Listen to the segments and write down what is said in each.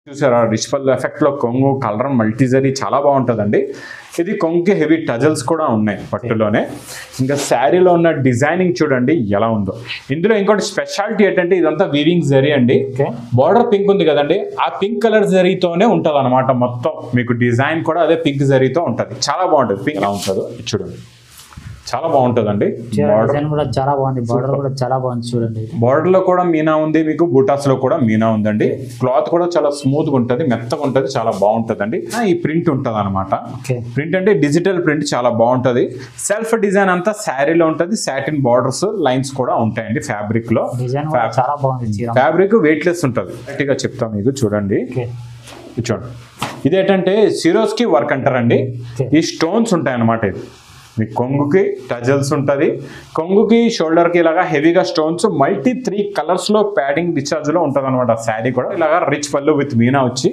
చూసారా రిచ్ పళ్ళు ఎఫెక్ట్ లో కొంగు కలర్ మల్టీజరీ చాలా బాగుంటుందండి. ఇది కొంగుకి హెవీ టజల్స్ కూడా ఉన్నాయి పట్టులోనే. ఇంకా శారీలో ఉన్న డిజైనింగ్ చూడండి ఎలా ఉందో. ఇందులో ఇంకోటి స్పెషాలిటీ ఏంటంటే ఇదంతా వీవింగ్ జరీ అండి. బార్డర్ పింక్ ఉంది కదండి, ఆ పింక్ కలర్ జరీతోనే ఉంటుంది అనమాట. మొత్తం మీకు డిజైన్ కూడా అదే పింక్ జరీతో ఉంటుంది. చాలా బాగుంటుంది. పింక్ ఎలా ఉంటుందో చూడండి, చాలా బాగుంటుందండి. చాలా బాగుంది. బార్డర్ కూడా చాలా బాగుంది చూడండి. బార్డర్ లో కూడా మీనా ఉంది, మీకు బూటాస్ లో కూడా మీనా ఉందండి. క్లాత్ కూడా చాలా స్మూత్ గా ఉంటుంది, మెత్తగా ఉంటుంది, చాలా బాగుంటుందండి. ఈ ప్రింట్ ఉంటుంది అనమాట. ప్రింట్ అంటే డిజిటల్ ప్రింట్ చాలా బాగుంటుంది. సెల్ఫ్ డిజైన్ అంతా శారీలో ఉంటుంది. సాటిన్ బార్డర్స్ లైన్స్ కూడా ఉంటాయండి. ఫ్యాబ్రిక్ లో చాలా బాగుంది. ఫ్యాబ్రిక్ వెయిట్ లెస్ ఉంటుంది. గట్టిగా చెప్తాం మీకు చూడండి. చూడండి ఇదేంటంటే సిరోస్ కి వర్క్ అంటారండి. ఈ స్టోన్స్ ఉంటాయి అన్నమాట. ఇది మీ కొంగుకి టజల్స్ ఉంటుంది, కొంగుకి షోల్డర్కి ఇలాగా హెవీగా స్టోన్స్ మల్టీ 3 కలర్స్లో ప్యాడింగ్ డిశ్చార్జ్లో ఉంటుంది అనమాట. శారీ కూడా ఇలాగా రిచ్ పళ్ళు విత్ మీనా వచ్చి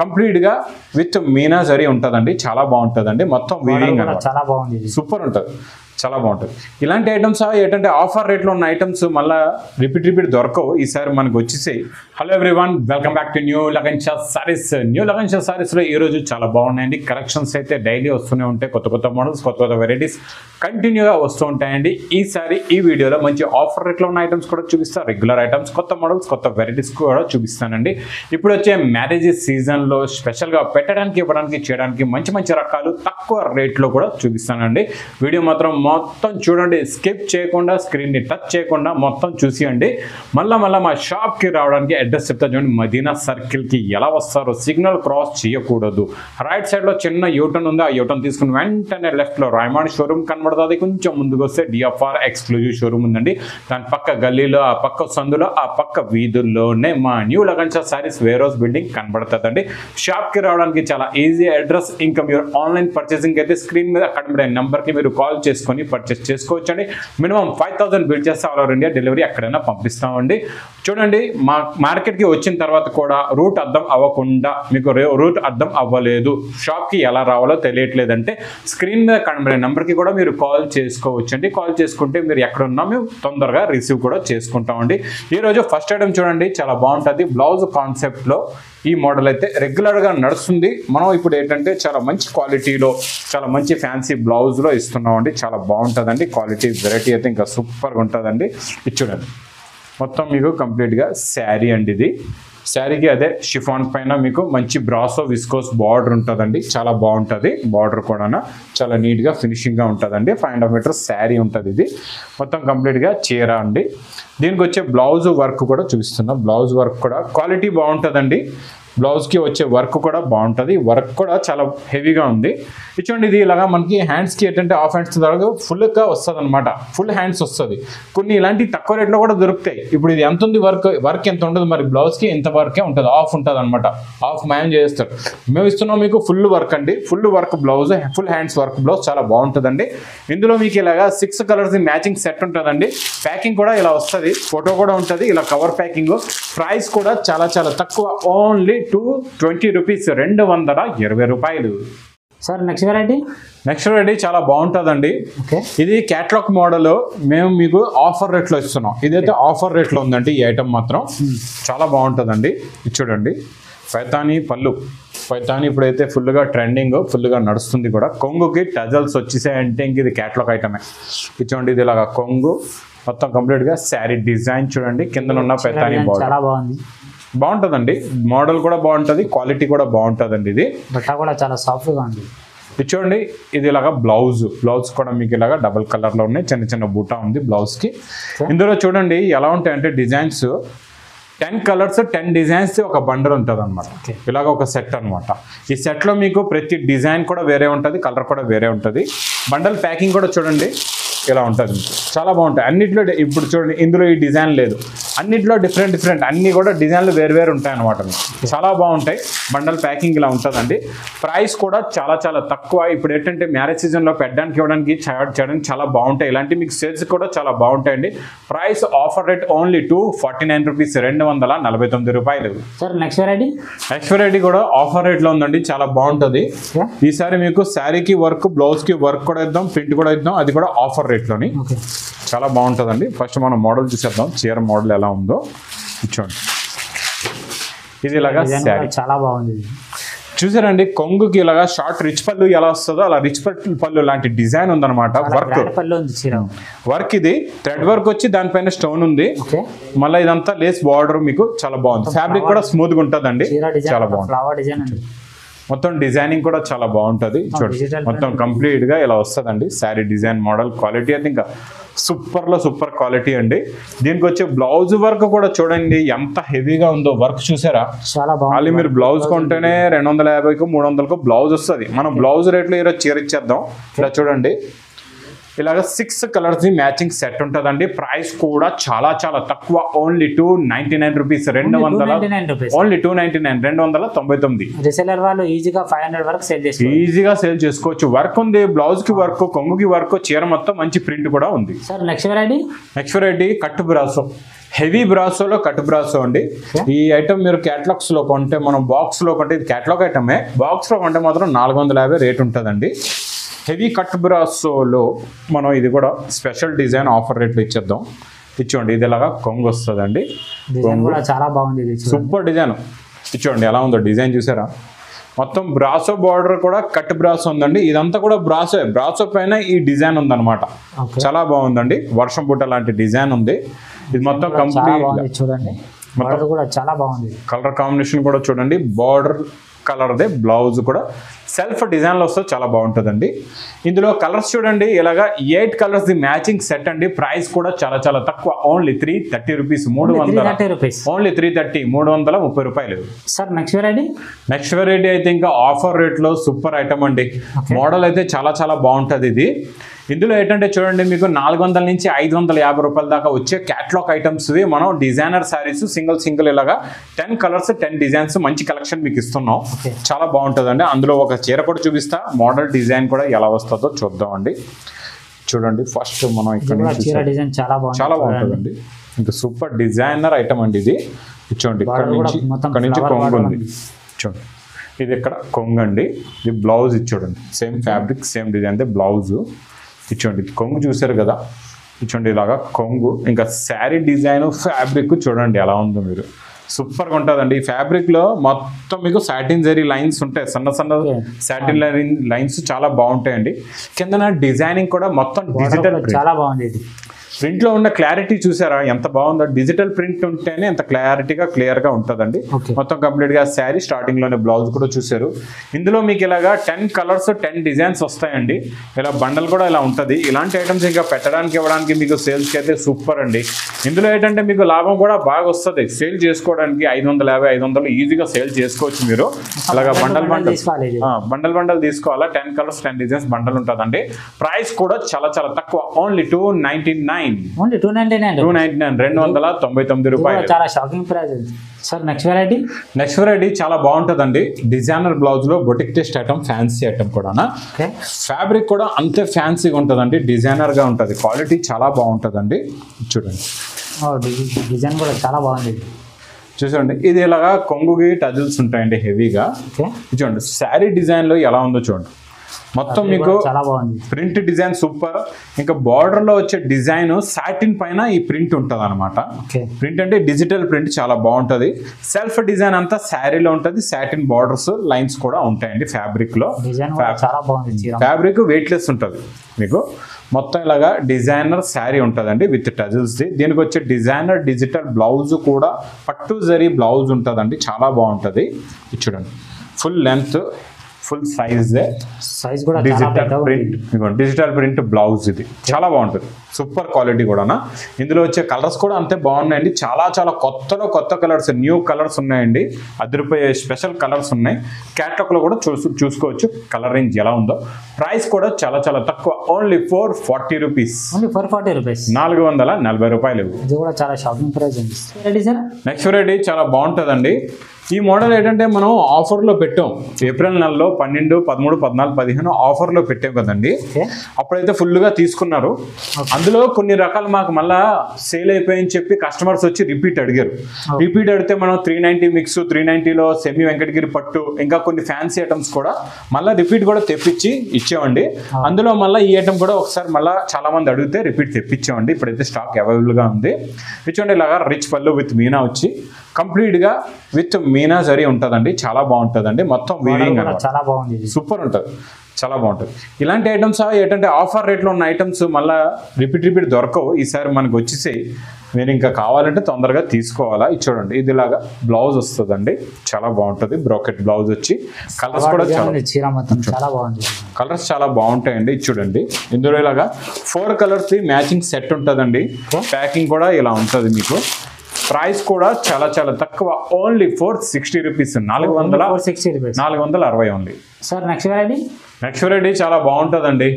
కంప్లీట్గా విత్ మీనా జరీ ఉంటుందండి. చాలా బాగుంటుందండి. మొత్తం వీవింగ్ చాలా బాగుంది, సూపర్ ఉంటుంది, చాలా బాగుంటుంది. ఇలాంటి ఐటమ్స్ ఏంటంటే ఆఫర్ రేట్లో ఉన్న ఐటమ్స్ మళ్ళీ రిపీట్ దొరకవు. ఈసారి మనకు వచ్చేసాయి. Hello everyone, welcome back to new Lagan Shah sarees. New Lagan Shah సారీస్లో ఈరోజు చాలా బాగున్నాయండి. కలెక్షన్స్ అయితే డైలీ వస్తూనే ఉంటాయి. కొత్త మోడల్స్, కొత్త వెరైటీస్ కంటిన్యూగా వస్తూ ఉంటాయండి. ఈసారి ఈ వీడియోలో మంచి ఆఫర్ రేట్లో ఉన్న ఐటమ్స్ కూడా చూపిస్తాను. రెగ్యులర్ ఐటమ్స్, కొత్త మోడల్స్, కొత్త వెరైటీస్ కూడా చూపిస్తానండి. ఇప్పుడు వచ్చే మ్యారేజ్ సీజన్లో స్పెషల్గా పెట్టడానికి, ఇవ్వడానికి, చేయడానికి మంచి రకాలు తక్కువ రేట్లో కూడా చూపిస్తానండి. వీడియో మాత్రం మొత్తం చూడండి, స్కిప్ చేయకుండా, స్క్రీన్ని టచ్ చేయకుండా మొత్తం చూసియండి. మళ్ళీ మా షాప్కి రావడానికి అడ్రస్ చెప్తా చూడండి. మదీనా సర్కిల్కి ఎలా వస్తారో సిగ్నల్ క్రాస్ చేయకూడదు. రైట్ సైడ్లో చిన్న యూటర్న్ ఉంది. ఆ యూటర్న్ తీసుకుని వెంటనే లెఫ్ట్లో రాయమాండ్ షోరూమ్ కనబడుతుంది. కొంచెం ముందుకు వస్తే డిఎఫ్ఆర్ ఎక్స్క్లూజివ్ షోరూమ్ ఉందండి. దాని పక్క గల్లీలో, ఆ పక్క సందులో, ఆ పక్క వీధుల్లోనే మా new Lagan Shah sarees warehouse building కనబడుతుందండి. షాప్కి రావడానికి చాలా ఈజీ అడ్రస్. ఇంకా మీరు ఆన్లైన్ పర్చేసింగ్ అయితే స్క్రీన్ మీద కనబడే నెంబర్కి మీరు కాల్ చేసుకొని పర్చేస్ చేసుకోవచ్చండి. మినిమం 5000 బిల్ చేస్తే ఆల్ ఓవర్ ఇండియా డెలివరీ ఎక్కడైనా పంపిస్తామండి. చూడండి, మా మార్కెట్కి వచ్చిన తర్వాత కూడా రూట్ అర్థం అవ్వకుండా, మీకు రూట్ అర్థం అవ్వలేదు, షాప్కి ఎలా రావాలో తెలియట్లేదంటే స్క్రీన్ మీద కనబడే నెంబర్కి కూడా మీరు కాల్ చేసుకోవచ్చండి. కాల్ చేసుకుంటే మీరు ఎక్కడున్నా మేము తొందరగా రిసీవ్ కూడా చేసుకుంటామండి. ఈరోజు ఫస్ట్ ఐటమ్ చూడండి, చాలా బాగుంటుంది. బ్లౌజ్ కాన్సెప్ట్లో ఈ మోడల్ అయితే రెగ్యులర్గా నడుస్తుంది. మనం ఇప్పుడు ఏంటంటే చాలా మంచి క్వాలిటీలో, చాలా మంచి ఫ్యాన్సీ బ్లౌజ్లో ఇస్తున్నామండి. చాలా బాగుంటుందండి. క్వాలిటీ వెరైటీ అయితే ఇంకా సూపర్గా ఉంటుందండి. ఇది చూడండి, మొత్తం మీకు కంప్లీట్గా శారీ అండి. ఇది శారీకి అదే షిఫాన్ పైన మీకు మంచి బ్రాసో విస్కోస్ బార్డర్ ఉంటుందండి. చాలా బాగుంటుంది. బార్డర్ కూడా చాలా నీట్గా ఫినిషింగ్గా ఉంటుందండి. 500 మీటర్స్ శారీ ఉంటుంది. ఇది మొత్తం కంప్లీట్గా చీర అండి. దీనికి వచ్చే బ్లౌజ్ వర్క్ కూడా చూపిస్తున్నా. బ్లౌజ్ వర్క్ కూడా క్వాలిటీ బాగుంటుందండి. బ్లౌజ్కి వచ్చే వర్క్ కూడా బాగుంటుంది. వర్క్ కూడా చాలా హెవీగా ఉంది. చూడండి, ఇది ఇలాగా మనకి హ్యాండ్స్కి ఏంటంటే హాఫ్ హ్యాండ్స్ ద్వారా ఫుల్గా వస్తుంది అనమాట. ఫుల్ హ్యాండ్స్ వస్తుంది. కొన్ని ఇలాంటి తక్కువ రేట్లో కూడా దొరుకుతాయి. ఇప్పుడు ఇది ఎంత ఉంది వర్క్ ఎంత ఉంటుంది మరి, బ్లౌజ్కి ఎంత వర్కే ఉంటుంది, ఆఫ్ ఉంటుంది అనమాట. ఆఫ్ మ్యాన్ చేస్తారు. మేము ఇస్తున్నాం మీకు ఫుల్ వర్క్ అండి. Full work blouse, full hands work blouse చాలా బాగుంటుందండి. ఇందులో మీకు ఇలాగా 6 కలర్స్ మ్యాచింగ్ సెట్ ఉంటుందండి. ప్యాకింగ్ కూడా ఇలా వస్తుంది, ఫోటో కూడా ఉంటుంది, ఇలా కవర్ ప్యాకింగ్. ప్రైస్ కూడా చాలా తక్కువ, ఓన్లీ 220 రూపీస్, 220 రూపాయలు. సార్ నెక్స్ట్ వెరైటీ చాలా బాగుంటుందండి. ఇది క్యాట్లాగ్ మోడల్ మేము మీకు ఆఫర్ రేట్లో ఇస్తున్నాం. ఇదైతే ఆఫర్ రేట్లో ఉందండి. ఈ ఐటమ్ మాత్రం చాలా బాగుంటుందండి. ఇది చూడండి, పైతానీ పళ్ళు. పైతానీ ఇప్పుడైతే ఫుల్గా ట్రెండింగ్, ఫుల్గా నడుస్తుంది కూడా. కొంగుకి టజల్స్ వచ్చేసాయంటే ఇంక ఇది క్యాట్లాగ్ ఐటమే. ఇది చూడండి, ఇది ఇలాగా కొంగు మొత్తం కంప్లీట్గా శారీ డిజైన్ చూడండి. కింద ఉన్న పైతానీ చాలా బాగుంది, బాగుంటుందండి. మోడల్ కూడా బాగుంటుంది, క్వాలిటీ కూడా బాగుంటుందండి. ఇది బట్ట కూడా చాలా సాఫ్ట్గా ఉంది. ఇది చూడండి, ఇది ఇలాగా బ్లౌజ్ కూడా మీకు ఇలాగా డబుల్ కలర్లో ఉన్నాయి. చిన్న బూటా ఉంది బ్లౌజ్కి. ఇందులో చూడండి ఎలా ఉంటాయంటే డిజైన్స్ 10 కలర్స్ 10 డిజైన్స్ ఒక బండల్ ఉంటుంది అనమాట. ఇలాగ ఒక సెట్ అనమాట. ఈ సెట్లో మీకు ప్రతి డిజైన్ కూడా వేరే ఉంటుంది, కలర్ కూడా వేరే ఉంటుంది. బండల్ ప్యాకింగ్ కూడా చూడండి ఇలా ఉంటుంది. చాలా బాగుంటాయి. అన్నిట్లో ఇప్పుడు చూడండి, ఇందులో ఈ డిజైన్ లేదు, అన్నిట్లో డిఫరెంట్ అన్ని కూడా డిజైన్లు వేరు ఉంటాయి అనమాట. చాలా బాగుంటాయి. బండల్ ప్యాకింగ్ ఇలా ఉంటుందండి. ప్రైస్ కూడా చాలా తక్కువ. ఇప్పుడు ఏంటంటే మ్యారేజ్ సీజన్లో పెట్టడానికి, ఇవ్వడానికి, చేయడానికి చాలా బాగుంటాయి. ఇలాంటి మీకు సేల్స్ కూడా చాలా బాగుంటాయండి. Price offer rate only 249 rupees, 249 రూపాయలు. సార్ నెక్స్ట్ వెరైటీ కూడా ఆఫర్ రేట్లో ఉందండి. చాలా బాగుంటుంది. ఈసారి మీకు శారీకి వర్క్, బ్లౌజ్కి వర్క్ కూడా ఇద్దాం, ప్రింట్ కూడా ఇద్దాం. అది కూడా ఆఫర్ రేట్లోని చాలా బాగుంటుందండి. ఫస్ట్ మనం మోడల్ చూసేద్దాం, చీర మోడల్ ఎలా ఉందో. చూడండి, ఇది ఇలాగా శారీ చాలా బాగుంది. చూసారండి, కొంగుకి ఇలాగా షార్ట్ రిచ్ పళ్ళు ఎలా వస్తుందో అలా రిచ్ పళ్ళు లాంటి డిజైన్ ఉందన్నమాట. వర్క్ ఇది థ్రెడ్ వర్క్ వచ్చి దానిపైన స్టోన్ ఉంది. మళ్ళీ ఇదంతా లేస్ బార్డర్ మీకు చాలా బాగుంది. ఫ్యాబ్రిక్ కూడా స్మూత్ గా ఉంటుందండి, చాలా బాగుంది. మొత్తం డిజైనింగ్ కూడా చాలా బాగుంటుంది. చూడండి మొత్తం కంప్లీట్ గా ఇలా వస్తుందండి శారీ డిజైన్ మోడల్. క్వాలిటీ అయితే ఇంకా సూపర్ క్వాలిటీ అండి. దీనికి వచ్చే బ్లౌజ్ వర్క్ కూడా చూడండి ఎంత హెవీగా ఉందో. వర్క్ చూసారా, మళ్ళీ మీరు బ్లౌజ్ కొంటేనే 250కు 300కు బ్లౌజ్ వస్తుంది. మనం బ్లౌజ్ రేట్లో ఈరోజు చీర ఇచ్చేద్దాం. ఇలా చూడండి, ఇలాగ 6 కలర్స్ మ్యాచింగ్ సెట్ ఉంటుందండి. ప్రైస్ కూడా చాలా తక్కువ, ఓన్లీ 299 రూపీస్. 200 ఓన్లీ 299, 299. రీసెల్లర్ వాళ్ళు ఈజీగా 500 వరకు ఈజీగా సేల్ చేసుకోవచ్చు. వర్క్ ఉంది, బ్లౌజ్ కి వర్క్, కొంగుకి వర్క్, చీర మొత్తం మంచి ప్రింట్ కూడా ఉంది. Next variety cut brasso, heavy బ్రాసోలో కట్ బ్రాసో అండి. ఈ ఐటమ్ మీరు క్యాటలాగ్స్ లో కొంటే, మనం బాక్స్ లో కొంటే ఇది క్యాటలాగ్ ఐటమే, బాక్స్ లో కొంటే మాత్రం 450 రేట్ ఉంటుందండి. హెవీ కట్ బ్రాసోలో మనం ఇది కూడా స్పెషల్ డిజైన్ ఆఫర్ రేట్లో ఇచ్చేద్దాం. ఇచ్చోండి, ఇది ఇలాగా కొంగు వస్తుందండి. చాలా బాగుంది, సూపర్ డిజైన్. ఇచ్చోండి ఎలా ఉందో డిజైన్ చూసారా. మొత్తం బ్రాసో బార్డర్ కూడా కట్ బ్రాసో ఉందండి. ఇదంతా కూడా బ్రాసో పైన ఈ డిజైన్ ఉందన్నమాట. చాలా బాగుందండి, వర్షం బుట్ట లాంటి డిజైన్ ఉంది. ఇది మొత్తం కంప్లీట్ చూడండి, చాలా బాగుంది. కలర్ కాంబినేషన్ కూడా చూడండి, బార్డర్ కలర్దే, బ్లౌజ్ కూడా సెల్ఫ్ డిజైన్లో వస్తే చాలా బాగుంటుందండి. ఇందులో కలర్స్ చూడండి, ఇలాగా 8 కలర్స్ ది మ్యాచింగ్ సెట్ అండి. ప్రైస్ కూడా చాలా తక్కువ, ఓన్లీ 330 రూపీస్. 300 ఓన్లీ 330, 330 రూపాయలు. సార్ నెక్స్ట్ వెరైటీ అయితే ఇంకా ఆఫర్ రేట్లో సూపర్ ఐటమ్ అండి. మోడల్ అయితే చాలా బాగుంటుంది ఇది. ఇందులో ఏంటంటే చూడండి, మీకు 400 నుంచి 550 రూపాయల దాకా వచ్చే క్యాటలాగ్ ఐటమ్స్ మనం డిజైనర్ శారీస్ సింగిల్ ఇలాగా 10 కలర్స్ 10 డిజైన్స్ మంచి కలెక్షన్ మీకు ఇస్తున్నాం. చాలా బాగుంటుందండి. అందులో ఒక చీర కూడా చూపిస్తా, మోడల్ డిజైన్ కూడా ఎలా వస్తుందో చూద్దామండి. చూడండి, ఫస్ట్ మనం ఇక్కడ చాలా బాగుంటుందండి. ఇంకా సూపర్ డిజైనర్ ఐటమ్ అండి ఇది. చూడండి, ఇక్కడ నుంచి కొంగు ఉంది. చూడండి, ఇది ఇక్కడ కొంగు అండి. ఇది బ్లౌజ్ ఇచ్చాడండి, same fabric same design blouse ఇచ్చోండి. కొంగు చూసారు కదా, ఇచ్చోండి ఇలాగా కొంగు. ఇంకా శారీ డిజైన్ ఫ్యాబ్రిక్ చూడండి ఎలా ఉందో. మీరు సూపర్గా ఉంటుందండి. ఈ ఫ్యాబ్రిక్ లో మొత్తం మీకు సాటిన్ జరీ లైన్స్ ఉంటాయి, సన్న సాటిన్ లైన్స్ చాలా బాగుంటాయండి. కింద డిజైనింగ్ కూడా మొత్తం డిజిటల్, చాలా బాగుంది. ప్రింట్ లో ఉన్న క్లారిటీ చూసారా ఎంత బాగుందో. డిజిటల్ ప్రింట్ ఉంటేనే ఎంత క్లియర్ గా ఉంటుందండి. మొత్తం కంప్లీట్ గా శారీ స్టార్టింగ్ లోనే బ్లౌజ్ కూడా చూసారు. ఇందులో మీకు ఇలాగా 10 కలర్స్ 10 డిజైన్స్ వస్తాయండి. ఇలా బండల్ కూడా ఇలా ఉంటుంది. ఇలాంటి ఐటమ్స్ ఇంకా పెట్టడానికి ఇవ్వడానికి మీకు సేల్స్ కి అయితే సూపర్ అండి. ఇందులో ఏంటంటే మీకు లాభం కూడా బాగా వస్తుంది. సేల్ చేసుకోవడానికి 550-500 ఈజీగా సేల్ చేసుకోవచ్చు మీరు. అలాగా బండల్ తీసుకోవాలా. 10 కలర్స్ 10 డిజైన్స్ బండల్ ఉంటుందండి. ప్రైస్ కూడా చాలా తక్కువ, ఓన్లీ 299. 299 రూపాయలు. చాలా shocking price. Sir next variety చాలా బాగుంటుందండి. డిజైనర్ బ్లౌజ్ లో boutique test item, fancy item కూడా. ఫ్యాబ్రిక్ కూడా అంతే ఫ్యాన్సీగా ఉంటుందండి, డిజైనర్ గా ఉంటుంది. క్వాలిటీ చాలా బాగుంటుందండి. చూడండి, డిజైన్ కూడా చాలా బాగుంది. చూడండి, ఇది ఇలాగా కొంగుకి టజిల్స్ ఉంటాయండి హెవీగా. చూడండి శారీ డిజైన్ లో ఎలా ఉందో చూడండి. మొత్తం మీకు ప్రింట్ డిజైన్ సూపర్. ఇంకా బార్డర్ లో వచ్చే డిజైన్ సాటిన్ పైన ఈ ప్రింట్ ఉంటుంది అనమాట. ప్రింట్ అంటే డిజిటల్ ప్రింట్, చాలా బాగుంటది. సెల్ఫ్ డిజైన్ అంతా శారీలో ఉంటుంది. సాటిన్ బార్డర్స్ లైన్స్ కూడా ఉంటాయండి. ఫ్యాబ్రిక్ లో ఫ్యాబ్రిక్ వెయిట్లెస్ ఉంటుంది మీకు. మొత్తం ఇలాగా డిజైనర్ శారీ ఉంటుందండి విత్ టజిల్స్. దీనికి వచ్చే డిజైనర్ డిజిటల్ బ్లౌజ్ కూడా పట్టు జరీ బ్లౌజ్ ఉంటుందండి, చాలా బాగుంటుంది. చూడండి, ఫుల్ లెంత్ ఫుల్ సైజ్ కూడా డిజిటల్ ప్రింట్ బ్లౌజ్. ఇది చాలా బాగుంటుంది, సూపర్ క్వాలిటీ కూడా. ఇందులో వచ్చే కలర్స్ కూడా అంతే బాగున్నాయండి. చాలా కొత్త కలర్స్, న్యూ కలర్స్ ఉన్నాయండి. అదిరిపోయే స్పెషల్ కలర్స్ ఉన్నాయి. క్యాటలాగ్ లో కూడా చూసుకోవచ్చు కలర్ రేంజ్ ఎలా ఉందో. ప్రైస్ కూడా చాలా తక్కువ, ఓన్లీ 440 రూపీస్. 440 రూపాయలు. ఇది కూడా చాలా షాకింగ్ ప్రైస్. నెక్స్ట్ వెరైటీ చాలా బాగుంటుందండి. ఈ మోడల్ ఏంటంటే మనం ఆఫర్లో పెట్టాం. ఏప్రిల్ నెలలో 12, 13, 14, 15 ఆఫర్లో పెట్టాం కదండి. అప్పుడైతే ఫుల్గా తీసుకున్నారు. అందులో కొన్ని రకాలు మాకు మళ్ళా సేల్ అయిపోయాయని చెప్పి కస్టమర్స్ వచ్చి రిపీట్ అడిగారు. రిపీట్ అడిగితే మనం 390 మిక్స్, 390లో సెమీ వెంకటగిరి పట్టు, ఇంకా కొన్ని ఫ్యాన్సీ ఐటమ్స్ కూడా మళ్ళీ రిపీట్ కూడా తెప్పించి ఇచ్చామండి. అందులో మళ్ళీ ఈ ఐటమ్ కూడా ఒకసారి మళ్ళీ చాలా మంది అడిగితే రిపీట్ తెప్పించామండి. ఇప్పుడైతే స్టాక్ అవైలబుల్గా ఉంది. ఇచ్చండి, ఇలాగా రిచ్ పళ్ళు విత్ మీనా వచ్చి కంప్లీట్గా విత్ మీనా జరీ ఉంటుందండి, చాలా బాగుంటుందండి. మొత్తం వీవింగ్ అనమాట, చాలా బాగుంది. సూపర్ ఉంటుంది, చాలా బాగుంటుంది. ఇలాంటి ఐటమ్స్ ఏంటంటే ఆఫర్ రేట్లో ఉన్న ఐటమ్స్ మళ్ళీ రిపీట్ దొరకవు. ఈసారి మనకు వచ్చేసి మీరు ఇంకా కావాలంటే తొందరగా తీసుకోవాలా. ఇది చూడండి, ఇది ఇలాగా బ్లౌజ్ వస్తుందండి, చాలా బాగుంటుంది. బ్రోకెట్ బ్లౌజ్ వచ్చి కలర్స్ కూడా చాలా బాగుంది, కలర్స్ చాలా బాగుంటాయండి. ఇది చూడండి, ఇందులో ఇలాగా 4 కలర్స్ మ్యాచింగ్ సెట్ ఉంటుందండి. ప్యాకింగ్ కూడా ఇలా ఉంటుంది మీకు. ప్రైస్ కూడా చాలా చాలా తక్కువ, only 460 rupees, 460 only. Sir next variety చాలా బాగుంటుందండి.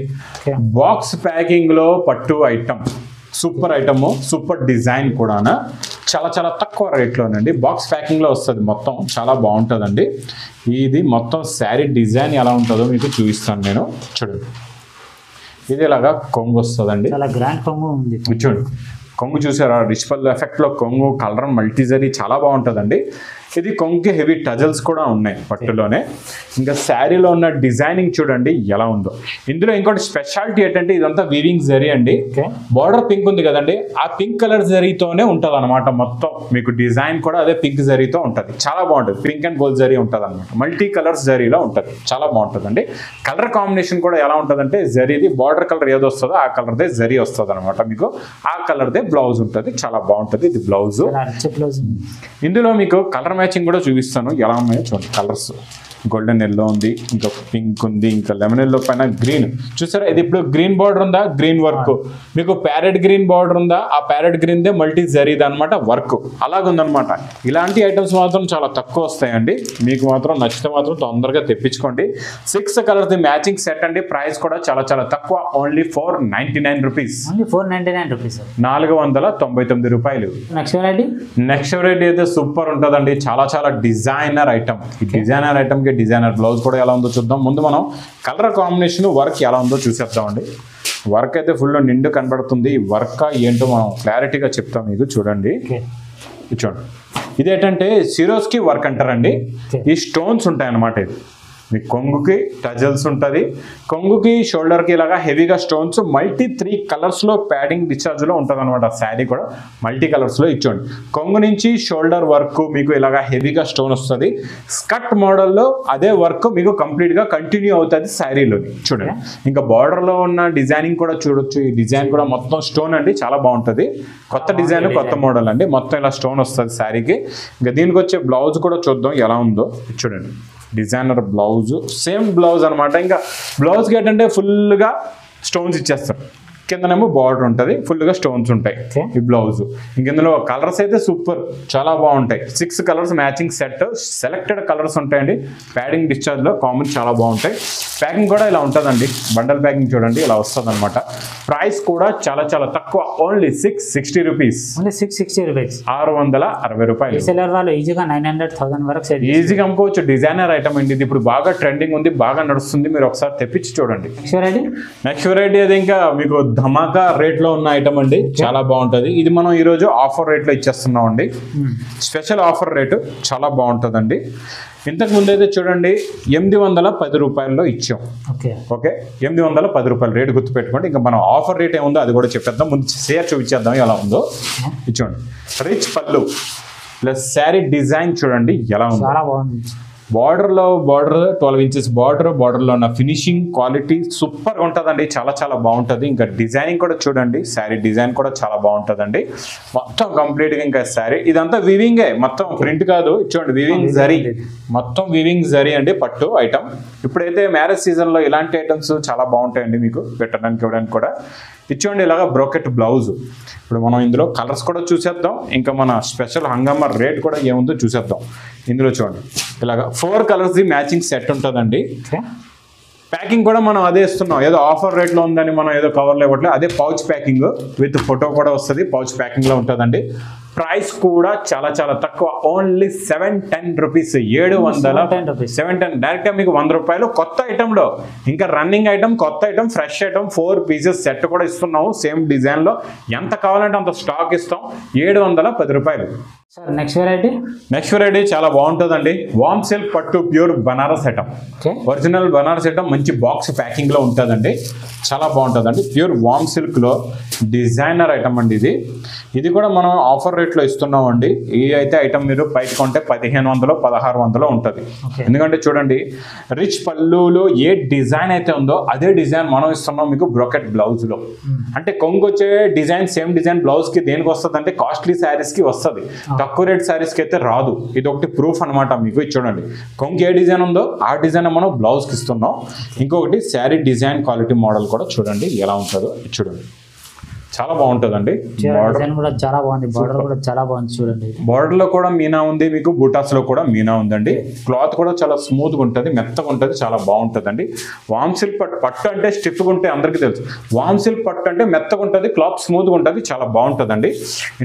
బాక్స్ ప్యాకింగ్ లో పట్టు item, super item, super design కూడా చాలా చాలా తక్కువ రేట్లోనండి. బాక్స్ ప్యాకింగ్ లో వస్తుంది మొత్తం, చాలా బాగుంటుందండి. ఇది మొత్తం శారీ డిజైన్ ఎలా ఉంటుందో మీకు చూపిస్తాను నేను. చూడండి, ఇది ఇలాగా కొంగు వస్తుందండి, చాలా గ్రాండ్ కొంగు ఉంది. చూడండి, కొంగు చూసారా, రిచ్పల్ ఎఫెక్ట్లో కొంగు, కలర్ మల్టీజరీ చాలా బాగుంటుందండి. ఇది కొంగుకి హెవీ టజల్స్ కూడా ఉన్నాయి పట్టులోనే. ఇంకా శారీలో ఉన్న డిజైనింగ్ చూడండి ఎలా ఉందో. ఇందులో ఇంకోటి స్పెషాలిటీ ఏంటంటే ఇదంతా వీవింగ్ జరీ అండి. బార్డర్ పింక్ ఉంది కదండి, ఆ పింక్ కలర్ జరీతోనే ఉంటుంది అనమాట మొత్తం. మీకు డిజైన్ కూడా అదే పింక్ జరీతో ఉంటుంది, చాలా బాగుంటుంది. పింక్ అండ్ గోల్డ్ జరీ ఉంటుంది అనమాట, మల్టీ కలర్స్ జరీలో ఉంటుంది, చాలా బాగుంటుందండి. కలర్ కాంబినేషన్ కూడా ఎలా ఉంటుందంటే జరీది బార్డర్ కలర్ ఏదో వస్తుందో ఆ కలర్దే జరీ వస్తుంది అనమాట. మీకు ఆ కలర్దే బ్లౌజ్ ఉంటుంది, చాలా బాగుంటుంది. ఇది బ్లౌజ్. ఇందులో మీకు కలర్ మ్యాచింగ్ కూడా చూపిస్తాను ఎలా ఉన్నాయో చూడండి. కలర్స్ గోల్డెన్ ఎల్లో ఉంది, ఇంకా పింక్ ఉంది, ఇంకా లెమన్ ఎల్లో పైన గ్రీన్ చూసారా. ఇది ఇప్పుడు గ్రీన్ బార్డర్ ఉందా, గ్రీన్ వర్క్. మీకు ప్యారెట్ గ్రీన్ బార్డర్ ఉందా, ఆ ప్యారెట్ గ్రీన్ దే మల్టీ జరీది అనమాట వర్క్, అలాగుందనమాట. ఇలాంటి ఐటమ్స్ మాత్రం చాలా తక్కువ వస్తాయండి. మీకు మాత్రం నచ్చితే మాత్రం తొందరగా తెప్పించుకోండి. 6 కలర్స్ మ్యాచింగ్ సెట్ అండి. ప్రైస్ కూడా చాలా చాలా తక్కువ, ఓన్లీ 499 రూపీస్, 499 రూపాయలు. నెక్స్ట్ వెరైటీ అయితే సూపర్ ఉంటుందండి, చాలా చాలా డిజైనర్ ఐటమ్. ఈ డిజైనర్ ఐటమ్ కి డిజైనర్ బ్లౌజ్ కూడా ఎలా ఉందో చూద్దాం. ముందు మనం కలర్ కాంబినేషన్ వర్క్ ఎలా ఉందో చూసేద్దామండి. వర్క్ అయితే ఫుల్ నిండు కనబడుతుంది. ఈ వర్క్ ఏంటో మనం క్లారిటీగా చెప్తాం మీకు. చూడండి, చూడండి, ఇదేంటంటే సిరోస్కి వర్క్ అంటారండి. ఈ స్టోన్స్ ఉంటాయన్నమాట. ఇది మీ కొంగుకి టజల్స్ ఉంటుంది, కొంగుకి షోల్డర్కి ఇలాగా హెవీగా స్టోన్స్, మల్టీ 3 కలర్స్లో ప్యాడింగ్ డిశ్చార్జ్లో ఉంటుంది అనమాట. శారీ కూడా మల్టీ కలర్స్లో ఇచ్చోండి. కొంగు నుంచి షోల్డర్ వర్క్ మీకు ఇలాగా హెవీగా స్టోన్ వస్తుంది. స్కర్ట్ మోడల్లో అదే వర్క్ మీకు కంప్లీట్గా కంటిన్యూ అవుతుంది శారీలోని. చూడండి, ఇంకా బార్డర్లో ఉన్న డిజైనింగ్ కూడా చూడొచ్చు. ఈ డిజైన్ కూడా మొత్తం స్టోన్ అండి, చాలా బాగుంటుంది. కొత్త డిజైన్, కొత్త మోడల్ అండి. మొత్తం ఇలా స్టోన్ వస్తుంది శారీకి. ఇంకా దీనికి వచ్చే బ్లౌజ్ కూడా చూద్దాం ఎలా ఉందో. చూడండి, డిజైనర్ బ్లౌజ్, సేమ్ బ్లౌజ్ అనమాట. ఇంకా బ్లౌజ్కి ఏంటంటే ఫుల్గా స్టోన్స్ ఇచ్చేస్తారు, కిందనేమో బార్డర్ ఉంటుంది, ఫుల్గా స్టోన్స్ ఉంటాయి ఈ బ్లౌజ్. ఇందులో కలర్స్ అయితే సూపర్, చాలా బాగుంటాయి. 6 colours matching set, selected colours ఉంటాయండి. ప్యాడింగ్ డిశ్చార్జ్లో కామన్ చాలా బాగుంటాయి. ప్యాకింగ్ కూడా ఇలా ఉంటుందండి, బండల్ ప్యాకింగ్ చూడండి ఇలా వస్తుంది అనమాట. ప్రైస్ కూడా చాలా చాలా తక్కువ, ఓన్లీ 660 రూపీస్, 660 రూపాయలు. ఈజీగా 900,000 వరకు ఈజీగా అమ్ముకోవచ్చు. డిజైనర్ ఐటమ్ అండి, ఇది ఇప్పుడు బాగా ట్రెండింగ్ ఉంది, బాగా నడుస్తుంది. మీరు ఒకసారి తెప్పించి చూడండి. నెక్స్ట్ వెరైటీ అది ఇంకా మీకు ధమాకా రేట్లో ఉన్న ఐటమ్ అండి, చాలా బాగుంటుంది. ఇది మనం ఈరోజు ఆఫర్ రేట్లో ఇచ్చేస్తున్నాం అండి. స్పెషల్ ఆఫర్ రేటు చాలా బాగుంటుందండి. ఇంతకు ముందు అయితే చూడండి 810 రూపాయల్లో ఇచ్చాం. ఓకే, 810 రూపాయలు రేటు గుర్తుపెట్టుకోండి. ఇంకా మనం ఆఫర్ రేట్ ఏముందో అది కూడా చెప్పేద్దాం. ముందు షేర్ చూపించేద్దాం ఎలా ఉందో. ఇచ్చోండి, రిచ్ పళ్ళు ప్లస్ శారీ డిజైన్ చూడండి ఎలా ఉందో. చాలా బాగుంది. బార్డర్లో 12 ఇంచెస్ బార్డర్లో ఉన్న ఫినిషింగ్ క్వాలిటీ సూపర్గా ఉంటుందండి, చాలా చాలా బాగుంటుంది. ఇంకా డిజైనింగ్ కూడా చూడండి, శారీ డిజైన్ కూడా చాలా బాగుంటుందండి. మొత్తం కంప్లీట్గా ఇంకా శారీ ఇదంతా వివింగే, మొత్తం ప్రింట్ కాదు. చూడండి, వివింగ్ జరీ, మొత్తం వివింగ్ జరీ అండి, పట్టు ఐటమ్. ఇప్పుడైతే మ్యారేజ్ సీజన్లో ఇలాంటి ఐటమ్స్ చాలా బాగుంటాయండి మీకు పెట్టడానికి, ఇవ్వడానికి కూడా. ఇచ్చోండి ఇలాగా బ్రోకెట్ బ్లౌజ్. ఇప్పుడు మనం ఇందులో కలర్స్ కూడా చూసేద్దాం, ఇంకా మన స్పెషల్ హంగామా రేట్ కూడా ఏముందో చూసేద్దాం. ఇందులో చూడండి ఇలాగా 4 కలర్స్ మ్యాచింగ్ సెట్ ఉంటుందండి. ప్యాకింగ్ కూడా మనం అదే ఇస్తున్నాం, ఏదో ఆఫర్ రేట్లో ఉందని మనం ఏదో కవర్లో ఇవ్వట్లేదు. అదే పౌచ్ ప్యాకింగ్ విత్ ఫోటో కూడా వస్తుంది, పౌచ్ ప్యాకింగ్లో ఉంటుందండి. ప్రైస్ కూడా చాలా చాలా తక్కువ, ఓన్లీ 710 రూపీస్, 710 డైరెక్ట్గా మీకు 100 రూపాయలు. కొత్త ఐటెంలో ఇంకా రన్నింగ్ ఐటమ్, కొత్త item, fresh item, 4 pieces set కూడా ఇస్తున్నాము సేమ్ డిజైన్లో. ఎంత కావాలంటే అంత స్టాక్ ఇస్తాం, 710 రూపాయలు. Sir next variety next variety చాలా బాగుంటుందండి. వామ్ సిల్క్ పట్టు pure Banaras item, okay original Banaras item, మంచి బాక్స్ ప్యాకింగ్ లో ఉంటుందండి. చాలా బాగుంటుందండి. ప్యూర్ వామ్ సిల్క్ లో డిజైనర్ ఐటమ్ అండి ఇది. ఇది కూడా మనం ఆఫర్ రేట్లో ఇస్తున్నామండి. ఈ అయితే ఐటమ్ మీరు బయట కొంటే 1500 1600 ఉంటుంది. Okay. ఎందుకంటే చూడండి, రిచ్ పళ్ళులో ఏ డిజైన్ అయితే ఉందో అదే డిజైన్ మనం ఇస్తున్నాం మీకు బ్రోకెట్ బ్లౌజ్ లో. అంటే కొంగు వచ్చే డిజైన్ సేమ్ డిజైన్ బ్లౌజ్ కి దేనికి వస్తుంది అంటే కాస్ట్లీ శారీస్ కి వస్తుంది, తక్కువ రేట్ శారీస్ కి అయితే రాదు. ఇది ఒకటి ప్రూఫ్ అనమాట మీకు. ఇది చూడండి, కొంగు ఏ డిజైన్ ఉందో ఆ డిజైన్ మనం బ్లౌజ్ కి ఇస్తున్నాం. ఇంకొకటి శారీ డిజైన్ క్వాలిటీ మోడల్ కూడా చూడండి ఎలా ఉంటుందో. ఇది చూడండి, చాలా బాగుంటుందండి. డిజైన్ కూడా చాలా బాగుంది, బార్డర్ కూడా చాలా బాగుంది చూడండి. బార్డర్ లో కూడా మీనా ఉంది, మీకు బూటాస్ లో కూడా మీనా ఉందండి. క్లాత్ కూడా చాలా స్మూత్ గా ఉంటుంది, మెత్తగా ఉంటుంది, చాలా బాగుంటుందండి. వామ్ సిల్క్ పట్టు అంటే స్టిఫ్ గా ఉంటే అందరికీ తెలుసు. వామ్ సిల్క్ పట్టు అంటే మెత్తగా ఉంటుంది, క్లాత్ స్మూత్ గా ఉంటుంది, చాలా బాగుంటుందండి.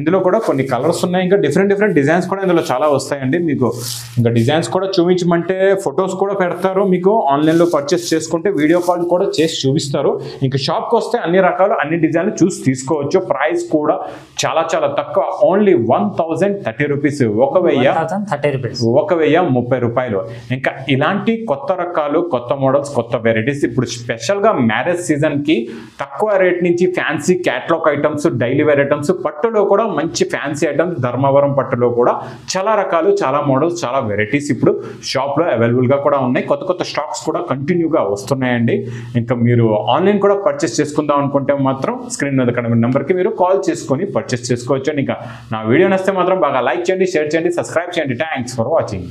ఇందులో కూడా కొన్ని కలర్స్ ఉన్నాయి, ఇంకా డిఫరెంట్ డిజైన్స్ కూడా ఇందులో చాలా వస్తాయండి. మీకు ఇంకా డిజైన్స్ కూడా చూపించమంటే ఫొటోస్ కూడా పెడతారు, మీకు ఆన్లైన్ లో పర్చేస్ చేసుకుంటే వీడియో కాల్ కూడా చేసి చూపిస్తారు. ఇంకా షాప్ కి వస్తే అన్ని రకాలు అన్ని డిజైన్లు చూసి తీసుకోవచ్చు. ప్రైస్ కూడా చాలా చాలా తక్కువ, ఓన్లీ 1030 రూపీస్, 1030 రూపీస్, 1030 రూపాయలు. ఇంకా ఇలాంటి కొత్త రకాలు, కొత్త మోడల్స్, కొత్త వెరైటీస్ ఇప్పుడు స్పెషల్ గా మ్యారేజ్ సీజన్ కి తక్కువ రేట్ నుంచి fancy catalogue items, daily wear items, పట్టులో కూడా మంచి ఫ్యాన్సీ ఐటమ్స్, ధర్మవరం పట్టులో కూడా చాలా రకాలు, చాలా మోడల్స్, చాలా వెరైటీస్ ఇప్పుడు షాప్ లో అవైలబుల్ గా కూడా ఉన్నాయి. కొత్త కొత్త స్టాక్స్ కూడా కంటిన్యూగా వస్తున్నాయండి. ఇంకా మీరు ఆన్లైన్ కూడా పర్చేస్ చేసుకుందాం అనుకుంటే మాత్రం స్క్రీన్ మీద నెంబర్కి మీరు కాల్ చేసుకొని పర్చేస్ చేసుకోవచ్చు. ఇంకా నా వీడియో నచ్చితే మాత్రం బాగా లైక్ చేయండి, షేర్ చేయండి, సబ్స్క్రైబ్ చేయండి. Thanks for watching.